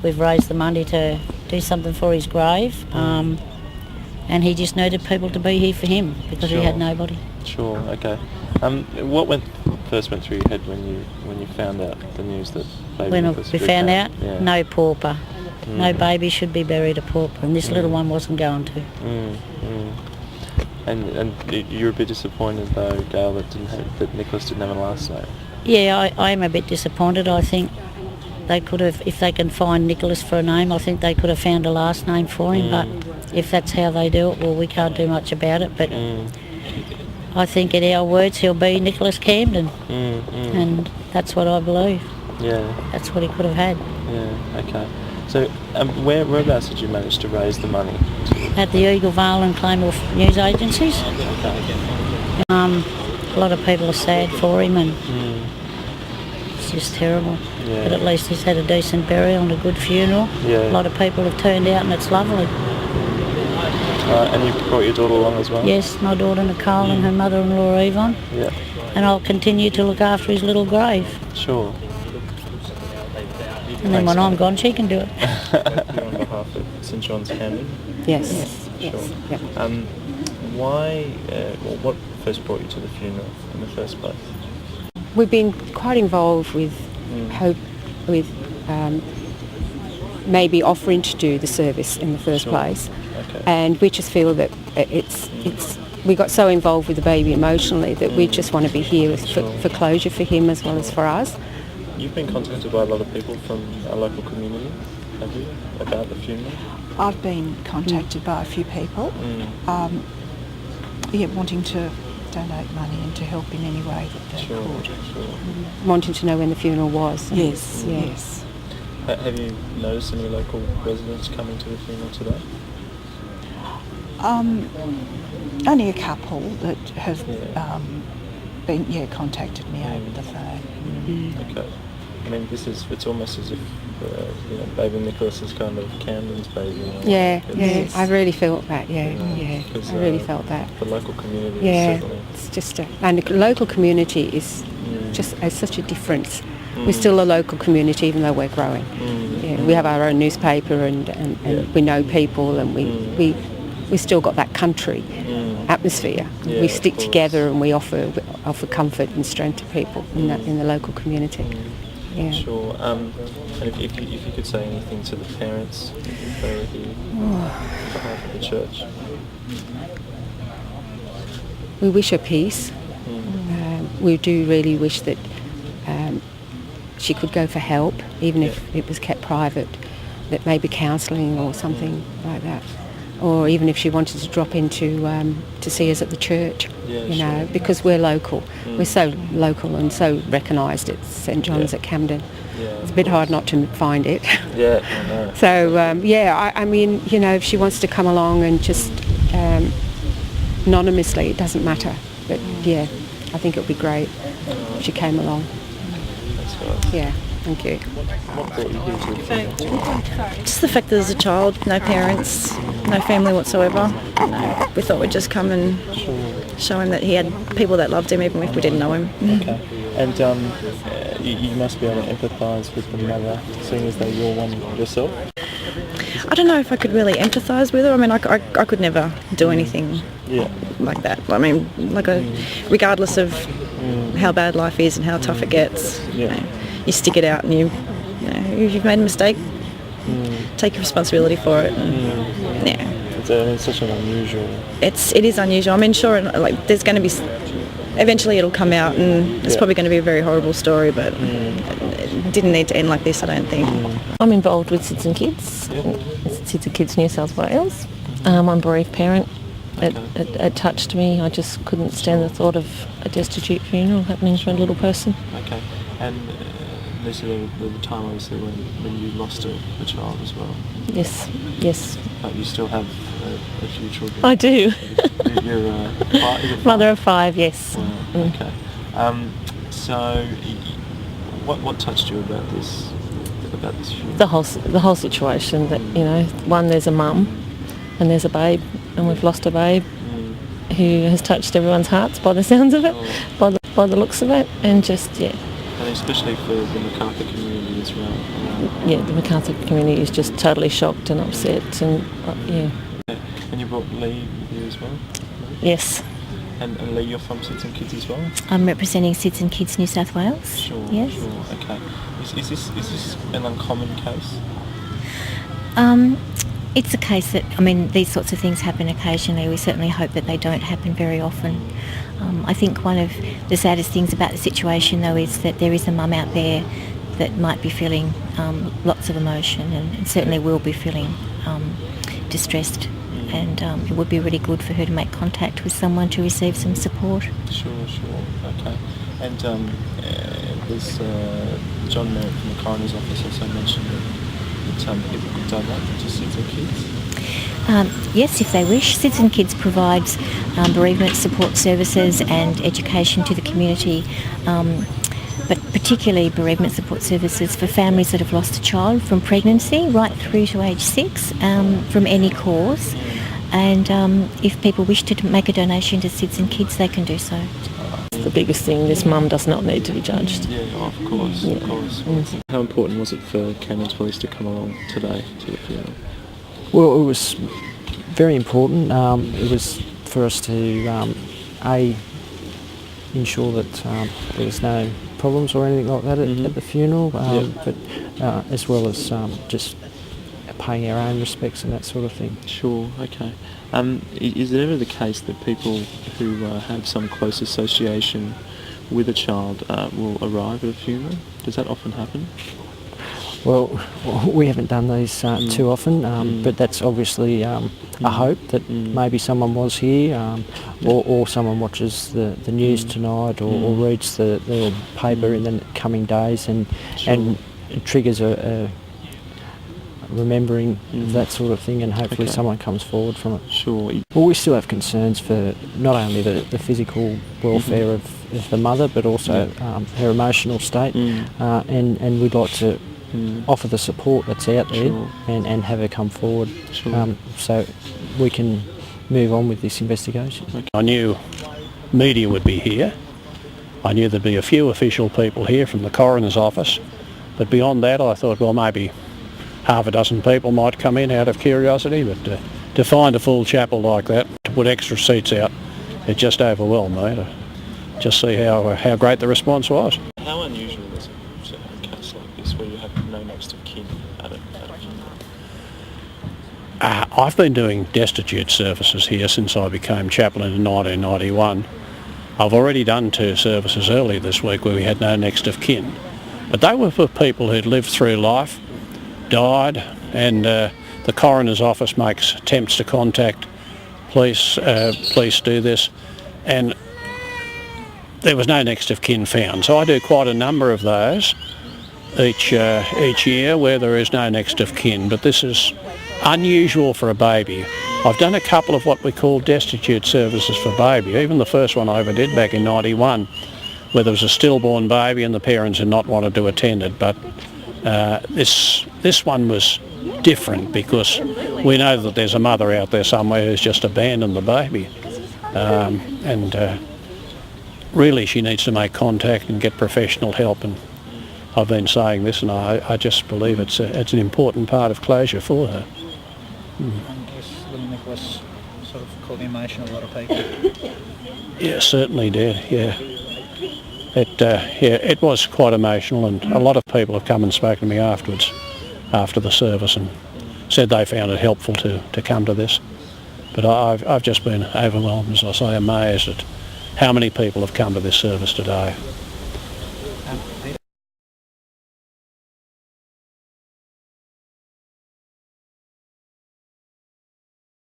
we've raised the money to do something for his grave, and he just needed people to be here for him because he had nobody. Sure. Okay. What first went through your head when you found out the news that baby When Nicholas we had found died? out, no pauper. No baby should be buried a pauper, and this little one wasn't going to. And you're a bit disappointed though, Gail, that Nicholas didn't have a last name. Yeah, I am a bit disappointed. I think they could have, if they can find Nicholas for a name, I think they could have found a last name for him. But if that's how they do it, well, we can't do much about it. But I think in our words, he'll be Nicholas Camden, and that's what I believe. Yeah. That's what he could have had. Yeah. Okay. So, whereabouts did you manage to raise the money? At the Eagle Vale and Claymore news agencies. A lot of people are sad for him, and it's just terrible. Yeah. But at least he's had a decent burial and a good funeral. Yeah. A lot of people have turned out, and it's lovely. And you brought your daughter along as well? Yes, my daughter Nicole and her mother-in-law Yvonne. Yeah. And I'll continue to look after his little grave. Sure. And then when I'm gone, she can do it. You're on behalf of St John's Camden? Yes. Sure. Yep. What first brought you to the funeral in the first place? We've been quite involved with maybe offering to do the service in the first place, and we just feel that we got so involved with the baby emotionally that we just want to be here for closure for him as well as for us. You've been contacted by a lot of people from our local community, have you, about the funeral? I've been contacted by a few people, wanting to donate money and to help in any way that they could. Wanting to know when the funeral was. Yes, yes. Have you noticed any local residents coming to the funeral today? Only a couple that have contacted me over the phone. Okay. I mean, it's almost as if baby Nicholas is kind of Camden's baby. I really felt that. I really felt that. The local community. Is certainly. It's just and the local community is just has such a difference. We're still a local community, even though we're growing. We have our own newspaper, and we know people, and we still got that country atmosphere. We stick together, and we offer comfort and strength to people in the local community. Yeah. Sure. And if you could say anything to the parents, if they were here on behalf of the church. We wish her peace. We do really wish that she could go for help, even if it was kept private, that maybe counselling or something like that. Or even if she wanted to drop into to see us at the church, because we're local. We're so local and so recognised at St John's at Camden. It's a bit hard not to find it. Yeah, I know. So, I mean, if she wants to come along and just anonymously, it doesn't matter. But, I think it would be great if she came along. That's right. Yeah, thank you. What brought you here to the funeral? Just the fact that there's a child, no parents, no family whatsoever. We thought we'd just come and show him that he had people that loved him, even if we didn't know him. Okay. And you must be able to empathise with the mother, seeing as though you're one yourself? I don't know if I could really empathise with her. I mean, I could never do anything like that. I mean, regardless of how bad life is and how tough it gets, you stick it out, and if you've made a mistake, take your responsibility for it. It's such an unusual. It is unusual. I mean, sure, there's going to be. Eventually, it'll come out, and it's probably going to be a very horrible story, but it didn't need to end like this, I don't think. I'm involved with Sids and Kids, Sids and Kids New South Wales. I'm a bereaved parent. It touched me. I just couldn't stand the thought of a destitute funeral happening for a little person. Okay. And this is the time, obviously, when you lost a child as well. Yes. But you still have a few children. I do. You're five? Mother of 5, yes. Wow. Okay. So, what touched you about this funeral? The whole situation. That one, there's a mum, and there's a babe, and we've lost a babe who has touched everyone's hearts by the sounds of it, by the looks of it, and just And especially for the MacArthur community communities around. Yeah, the MacArthur community is just totally shocked and upset, and yeah. And you brought Lee with you as well? Yes. And Lee, you're from Kids and Kids as well? I'm representing Kids and Kids New South Wales. Sure, Yes. sure, okay. Is this an uncommon case? It's a case that, I mean, these sorts of things happen occasionally. We certainly hope that they don't happen very often. I think one of the saddest things about the situation, though, is that there is a mum out there that might be feeling lots of emotion and certainly will be feeling distressed. And it would be really good for her to make contact with someone to receive some support. Sure, okay. And there's John Merritt from the Coroner's Office also mentioned that people could donate to Kids and Kids. Yes, if they wish. Kids and Kids provides bereavement support services and education to the community, but particularly bereavement support services for families that have lost a child from pregnancy right through to age 6 from any cause. And if people wish to make a donation to Kids and Kids, they can do so. The biggest thing, this mum does not need to be judged. Yeah, of course, Yeah. of course. Mm. How important was it for Camden's Police to come along today to the funeral? Well, it was very important. It was for us to ensure that there was no problems or anything like that at the funeral, but as well as just paying our own respects and that sort of thing. Sure, okay. Is it ever the case that people who have some close association with a child will arrive at a funeral? Does that often happen? Well, we haven't done these too often, but that's obviously a hope that maybe someone was here, or someone watches the news tonight, or reads the paper in the coming days, and it triggers a remembering that sort of thing, and hopefully someone comes forward from it. Sure. Well, we still have concerns for not only the physical welfare of the mother, but also her emotional state, and we'd like to offer the support that's out there and have her come forward so we can move on with this investigation. Okay. I knew media would be here. I knew there'd be a few official people here from the Coroner's Office, but beyond that I thought, well, maybe half a dozen people might come in out of curiosity, but to find a full chapel like that, to put extra seats out, it just overwhelmed me to just see how great the response was. How unusual is it to have a case like this where you have no next of kin at a funeral? I've been doing destitute services here since I became chaplain in 1991. I've already done 2 services earlier this week where we had no next of kin, but they were for people who'd lived through life, died, and the Coroner's Office makes attempts to contact police do this, and there was no next of kin found. So I do quite a number of those each year where there is no next of kin, but this is unusual for a baby. I've done a couple of what we call destitute services for baby, even the first one I ever did back in 91, where there was a stillborn baby and the parents had not wanted to attend it, but this one was different because we know that there's a mother out there somewhere who's just abandoned the baby, and really she needs to make contact and get professional help, and I've been saying this, and I just believe it's an important part of closure for her. I guess little Nicholas sort of caught the emotion of a lot of people. Yeah, certainly did, yeah. It was quite emotional, and a lot of people have come and spoken to me afterwards, after the service, and said they found it helpful to come to this. But I've just been overwhelmed, as I say, amazed at how many people have come to this service today.